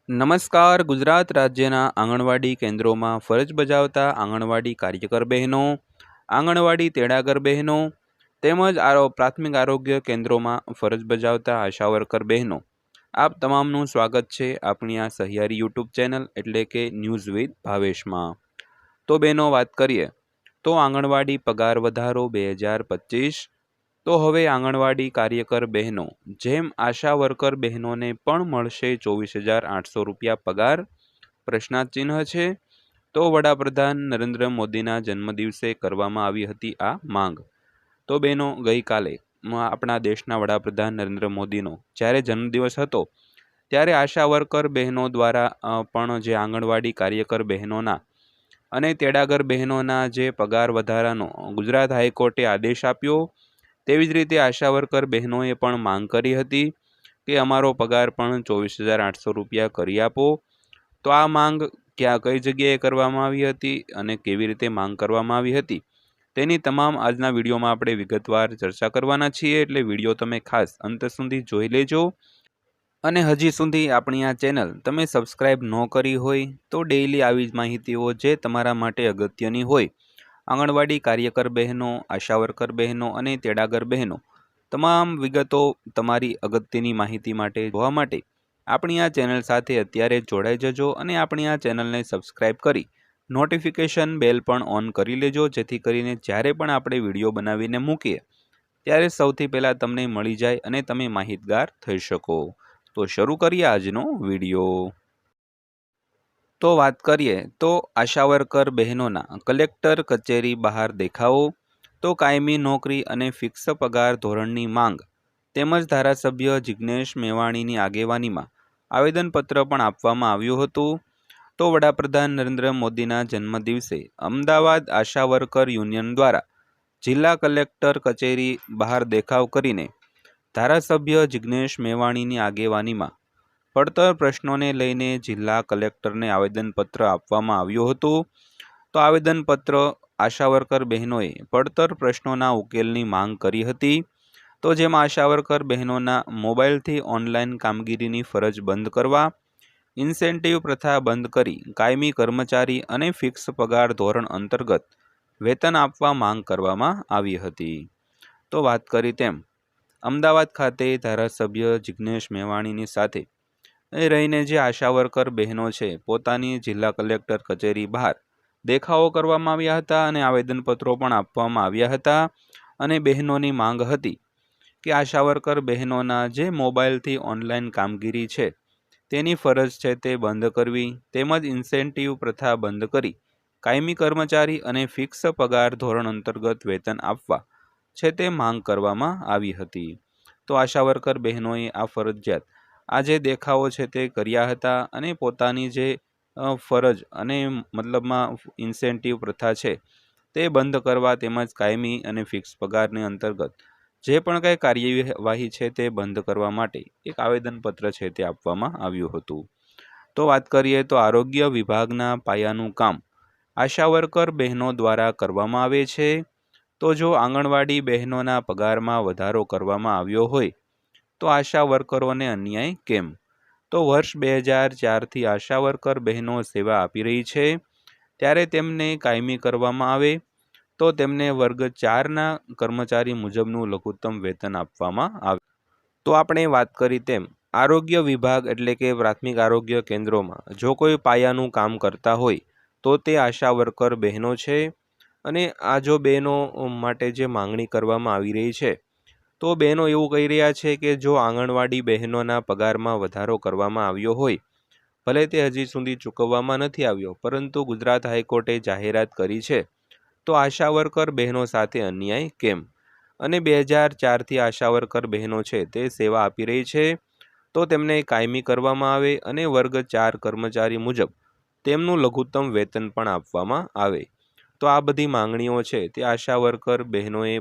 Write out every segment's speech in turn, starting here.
નમસ્કાર. ગુજરાત રાજ્યના આંગણવાડી કેન્દ્રોમાં ફરજ બજાવતા આંગણવાડી કાર્યકર બહેનો, આંગણવાડી તેડાગર બહેનો તેમજ પ્રાથમિક આરોગ્ય કેન્દ્રોમાં ફરજ બજાવતા આશા વર્કર બહેનો, આપ તમામનું સ્વાગત છે આપણી આ સહિયારી યુટ્યુબ ચેનલ એટલે કે ન્યૂઝ વિથ ભાવેશમાં. તો બહેનો, વાત કરીએ તો આંગણવાડી પગાર વધારો 2025. તો હવે આંગણવાડી કાર્યકર બહેનો જેમ આશા વર્કર બહેનોને પણ મળશે 24,800 રૂપિયા પગાર? પ્રશ્નાર્થ છે. તો વડાપ્રધાન નરેન્દ્ર મોદીના જન્મદિવસે કરવામાં આવી હતી આ માંગ. તો બહેનો, ગઈકાલે આપણા દેશના વડાપ્રધાન નરેન્દ્ર મોદીનો જ્યારે જન્મદિવસ હતો ત્યારે આશા વર્કર બહેનો દ્વારા પણ જે આંગણવાડી કાર્યકર બહેનોના અને તેડાગર બહેનોના જે પગાર વધારાનો ગુજરાત હાઈકોર્ટે આદેશ આપ્યો, તેવી જ રીતે આશા વર્કર બહેનોએ પણ માંગ કરી હતી કે અમારો પગાર પણ 24,800 રૂપિયા કરી આપો. તો આ માંગ કઈ જગ્યાએ કરવામાં આવી હતી અને કેવી રીતે માંગ કરવામાં આવી હતી તેની તમામ આજના વિડીયોમાં આપણે વિગતવાર ચર્ચા કરવાના છીએ, એટલે વિડીયો તમે ખાસ અંત સુધી જોઈ લેજો. અને હજી સુધી આપણી આ ચેનલ તમે સબસ્ક્રાઈબ ન કરી હોય તો ડેઈલી આવી જ માહિતીઓ જે તમારા માટે અગત્યની હોય, આંગણવાડી કાર્યકર બહેનો, આશા વર્કર બહેનો અને તેડાગર બહેનો, તમામ વિગતો તમારી અગત્યની માહિતી માટે જોવા માટે આપણી આ ચેનલ સાથે અત્યારે જોડાઈ જજો અને આપણી આ ચેનલને સબસ્ક્રાઈબ કરી નોટિફિકેશન બેલ પણ ઓન કરી લેજો, જેથી કરીને જ્યારે પણ આપણે વિડીયો બનાવીને મૂકીએ ત્યારે સૌથી પહેલાં તમને મળી જાય અને તમે માહિતગાર થઈ શકો. તો શરૂ કરીએ આજનો વિડીયો. તો વાત કરીએ તો આશા વર્કર બહેનોના કલેક્ટર કચેરી બહાર દેખાવો, તો કાયમી નોકરી અને ફિક્સ પગાર ધોરણની માંગ તેમજ ધારાસભ્ય જિગ્નેશ મેવાણીની આગેવાનીમાં આવેદનપત્ર પણ આપવામાં આવ્યું હતું. તો વડાપ્રધાન નરેન્દ્ર મોદીના જન્મદિવસે અમદાવાદ આશા વર્કર યુનિયન દ્વારા જિલ્લા કલેક્ટર કચેરી બહાર દેખાવ કરીને ધારાસભ્ય જિગ્નેશ મેવાણીની આગેવાનીમાં પડતર પ્રશ્નોને લઈને જિલ્લા કલેક્ટરને આવેદનપત્ર આપવામાં આવ્યું હતું. તો આવેદનપત્ર આશા વર્કર બહેનોએ પડતર પ્રશ્નોના ઉકેલની માંગ કરી હતી. તો જેમાં આશા વર્કર બહેનોના મોબાઈલથી ઓનલાઈન કામગીરીની ફરજ બંધ કરવા, ઇન્સેન્ટિવ પ્રથા બંધ કરી કાયમી કર્મચારી અને ફિક્સ પગાર ધોરણ અંતર્ગત વેતન આપવા માંગ કરવામાં આવી હતી. તો વાત કરી તેમ અમદાવાદ ખાતે ધારાસભ્ય જિગ્નેશ મેવાણીની સાથે રહીને જે આશા વર્કર બહેનો છે પોતાની જિલ્લા કલેક્ટર કચેરી બહાર દેખાવો કરવામાં આવ્યા હતા અને આવેદનપત્રો પણ આપવામાં આવ્યા હતા. અને બહેનોની માંગ હતી કે આશા વર્કર બહેનોના જે મોબાઈલથી ઓનલાઈન કામગીરી છે તેની ફરજ છે તે બંધ કરવી, તેમજ ઇન્સેન્ટિવ પ્રથા બંધ કરી કાયમી કર્મચારી અને ફિક્સ પગાર ધોરણ અંતર્ગત વેતન આપવા છે તે માંગ કરવામાં આવી હતી. તો આશા વર્કર બહેનોએ આ ફરજિયાત આ જે દેખાવો છે તે કર્યા હતા અને પોતાની જે ફરજ અને મતલબમાં ઇન્સેન્ટિવ પ્રથા છે તે બંધ કરવા, તેમજ કાયમી અને ફિક્સ પગારની અંતર્ગત જે પણ કંઈ કાર્યવાહી છે તે બંધ કરવા માટે એક આવેદનપત્ર છે તે આપવામાં આવ્યું હતું. તો વાત કરીએ તો આરોગ્ય વિભાગના પાયાનું કામ આશા વર્કર બહેનો દ્વારા કરવામાં આવે છે. તો જો આંગણવાડી બહેનોના પગારમાં વધારો કરવામાં આવ્યો હોય તો આશા વર્કરોને અન્યાય કેમ? તો વર્ષ 2004થી આશા વર્કર બહેનો સેવા આપી રહી છે, ત્યારે તેમને કાયમી કરવામાં આવે તો તેમને વર્ગ 4ના કર્મચારી મુજબનું લઘુત્તમ વેતન આપવામાં આવે. તો આપણે વાત કરી તેમ આરોગ્ય વિભાગ એટલે કે પ્રાથમિક આરોગ્ય કેન્દ્રોમાં જો કોઈ પાયાનું કામ કરતા હોય તો તે આશા વર્કર બહેનો છે. અને આ જો બહેનો માટે જે માંગણી કરવામાં આવી રહી છે, તો બહેનો એવું કહી રહ્યા છે કે જો આંગણવાડી બહેનોના પગારમાં વધારો કરવામાં આવ્યો હોય, ભલે તે હજી સુધી ચૂકવવામાં નથી આવ્યો, પરંતુ ગુજરાત હાઈકોર્ટે જાહેરાત કરી છે, તો આશા વર્કર બહેનો સાથે અન્યાય કેમ? અને 2004થી આશા વર્કર બહેનો છે તે સેવા આપી રહી છે, તો તેમને કાયમી કરવામાં આવે અને વર્ગ 4 કર્મચારી મુજબ તેમનું લઘુત્તમ વેતન પણ આપવામાં આવે. તો આ બધી માંગણીઓ છે તે આશા વર્કર બહેનોએ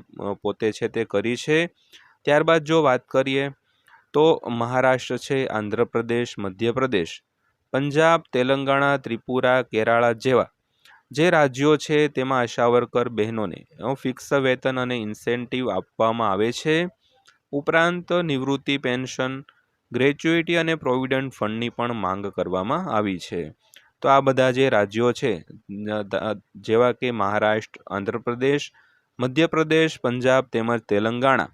પોતે છે તે કરી છે. ત્યારબાદ જો વાત કરીએ તો મહારાષ્ટ્ર છે, આંધ્રપ્રદેશ, મધ્યપ્રદેશ, પંજાબ, તેલંગાણા, ત્રિપુરા, કેરાળા જેવા જે રાજ્યો છે તેમાં આશા વર્કર બહેનોને ફિક્સ વેતન અને ઇન્સેન્ટિવ આપવામાં આવે છે. ઉપરાંત નિવૃત્તિ પેન્શન, ગ્રેચ્યુઇટી અને પ્રોવિડન્ટ ફંડની પણ માંગ કરવામાં આવી છે. તો આ બધા જે રાજ્યો છે જેવા કે મહારાષ્ટ્ર, આંધ્રપ્રદેશ, મધ્યપ્રદેશ, પંજાબ તેમજ તેલંગાણા,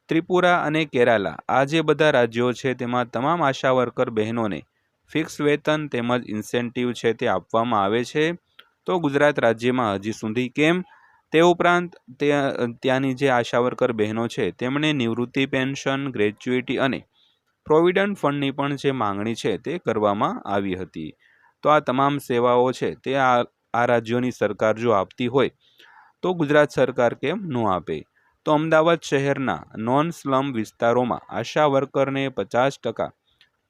ત્રિપુરા અને કેરાલા, આ જે બધા રાજ્યો છે તેમાં તમામ આશા વર્કર બહેનોને ફિક્સ વેતન તેમજ ઇન્સેન્ટિવ છે તે આપવામાં આવે છે. તો ગુજરાત રાજ્યમાં હજી સુધી કેમ? તે ઉપરાંત ત્યાંની જે આશા વર્કર બહેનો છે તેમણે નિવૃત્તિ પેન્શન, ગ્રેચ્યુઇટી અને પ્રોવિડન્ટ ફંડની પણ જે માંગણી છે તે કરવામાં આવી હતી. તો આ તમામ સેવાઓ છે તે આ રાજ્યોની સરકાર જો આપતી હોય તો ગુજરાત સરકાર કેમ ન આપે? તો અમદાવાદ શહેરના નોન સ્લમ વિસ્તારોમાં આશા વર્કરને 50%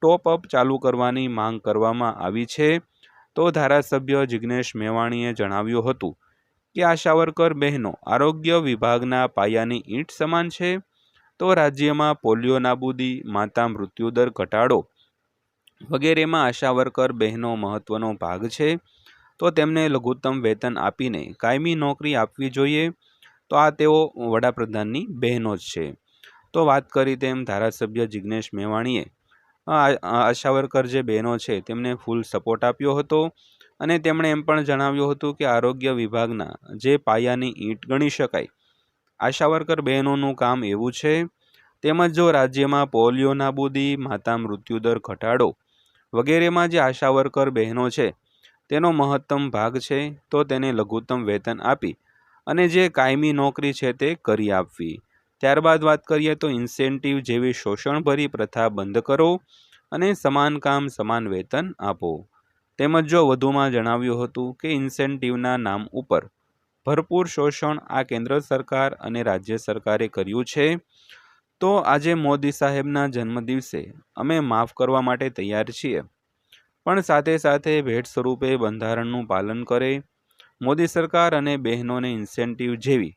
ટોપ અપ ચાલુ કરવાની માંગ કરવામાં આવી છે. તો ધારાસભ્ય જિગ્નેશ મેવાણીએ જણાવ્યું હતું કે આશા વર્કર બહેનો આરોગ્ય વિભાગના પાયાની ઈંટ સમાન છે. તો રાજ્યમાં પોલિયો નાબૂદી, માતા મૃત્યુદર ઘટાડો વગેરેમાં આશા વર્કર બહેનો મહત્વનો ભાગ છે. તો તેમને લઘુત્તમ વેતન આપીને કાયમી નોકરી આપવી જોઈએ. તો આ તેઓ વડાપ્રધાનની બહેનો જ છે. તો વાત કરી તેમ ધારાસભ્ય જિગ્નેશ મેવાણીએ આશા વર્કર જે બહેનો છે તેમને ફૂલ સપોર્ટ આપ્યો હતો અને તેમણે એમ પણ જણાવ્યું હતું કે આરોગ્ય વિભાગના જે પાયાની ઈંટ ગણી શકાય આશા વર્કર બહેનોનું કામ એવું છે. તેમજ જો રાજ્યમાં પોલિયો નાબૂદી, માતા મૃત્યુદર ઘટાડો વગેરેમાં જે આશા વર્કર બહેનો છે તેનો મહત્તમ ભાગ છે તો તેને લઘુત્તમ વેતન આપી અને જે કાયમી નોકરી છે તે કરી આપવી. ત્યારબાદ વાત કરીએ તો ઇન્સેન્ટિવ જેવી શોષણભરી પ્રથા બંધ કરો અને સમાન કામ સમાન વેતન આપો. તેમજ જો વધુમાં જણાવ્યું હતું કે ઇન્સેન્ટિવના નામ ઉપર ભરપૂર શોષણ આ કેન્દ્ર સરકાર અને રાજ્ય સરકારે કર્યું છે. તો આજે મોદી સાહેબના જન્મદિવસે અમે માફ કરવા માટે તૈયાર છીએ, પણ સાથે સાથે ભેટ સ્વરૂપે બંધારણનું પાલન કરે. મોદી સરકાર અને બહેનોને ઇન્સેન્ટિવ જેવી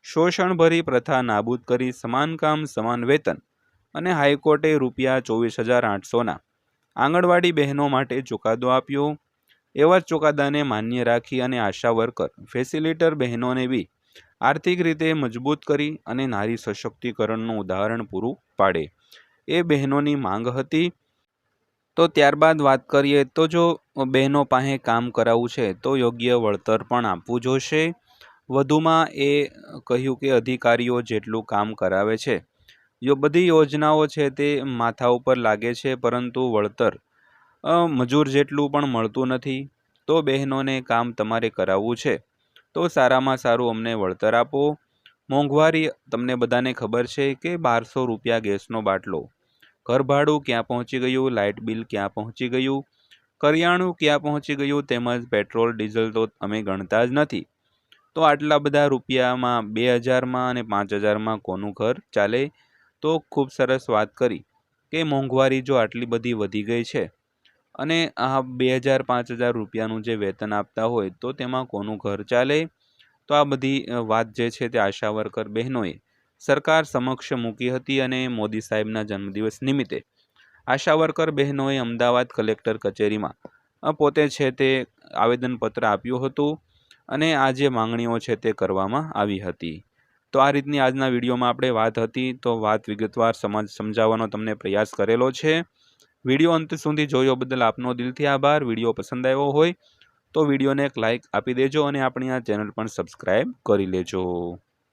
શોષણભરી પ્રથા નાબૂદ કરી સમાન કામ સમાન વેતન અને હાઈકોર્ટે ₹24,800ના આંગણવાડી બહેનો માટે ચુકાદો આપ્યો. એવા જ ચુકાદાને માન્ય રાખી અને આશા વર્કર, ફેસિલિટર બહેનોને બી આર્થિક રીતે મજબૂત કરી અને નારી સશક્તિકરણનું ઉદાહરણ પૂરું પાડે, એ બહેનોની માંગ હતી. તો ત્યારબાદ વાત કરીએ તો જો બહેનો પાસે કામ કરાવવું છે તો યોગ્ય વળતર પણ આપવું જોશે. વધુમાં એ કહ્યું કે અધિકારીઓ જેટલું કામ કરાવે છે, બધી યોજનાઓ છે તે માથા ઉપર લાગે છે પરંતુ વળતર મજૂર જેટલું પણ મળતું નથી. તો બહેનોને કામ તમારે કરાવવું છે તો સારામાં સારું અમને વળતર આપો. મોંઘવારી તમને બધાને ખબર છે કે ₹1200 ગેસનો બાટલો, ઘર ભાડું ક્યાં પહોંચી ગયું, લાઇટ બિલ ક્યાં પહોંચી ગયું, કરિયાણું ક્યાં પહોંચી ગયું, તેમજ પેટ્રોલ ડીઝલ તો અમે ગણતા જ નથી. તો આટલા બધા રૂપિયામાં 2000માં અને 5000માં કોનું ઘર ચાલે? તો ખૂબ સરસ વાત કરી કે મોંઘવારી જો આટલી બધી વધી ગઈ છે અને આ 2000-5000 રૂપિયાનું જે વેતન આપતા હોય તો તેમાં કોનું ઘર ચાલે? તો આ બધી વાત જે છે તે આશા વર્કર બહેનોએ સરકાર સમક્ષ મૂકી હતી અને મોદી સાહેબના જન્મદિવસ નિમિત્તે આશા વર્કર બહેનોએ અમદાવાદ કલેક્ટર કચેરીમાં પોતે છે તે આવેદનપત્ર આપ્યું હતું અને આ જે માંગણીઓ છે તે કરવામાં આવી હતી. તો આ રીતની આજના વિડીયોમાં આપણે વાત હતી, તો વાત વિગતવાર સમજાવવાનો તમને પ્રયાસ કરેલો છે. વિડીયો અંત સુધી જોયો બદલ આપનો દિલથી આભાર. વિડીયો પસંદ આવ્યો હોય તો વિડીયોને એક લાઇક આપી દેજો અને આપણી આ ચેનલ પણ સબસ્ક્રાઈબ કરી લેજો.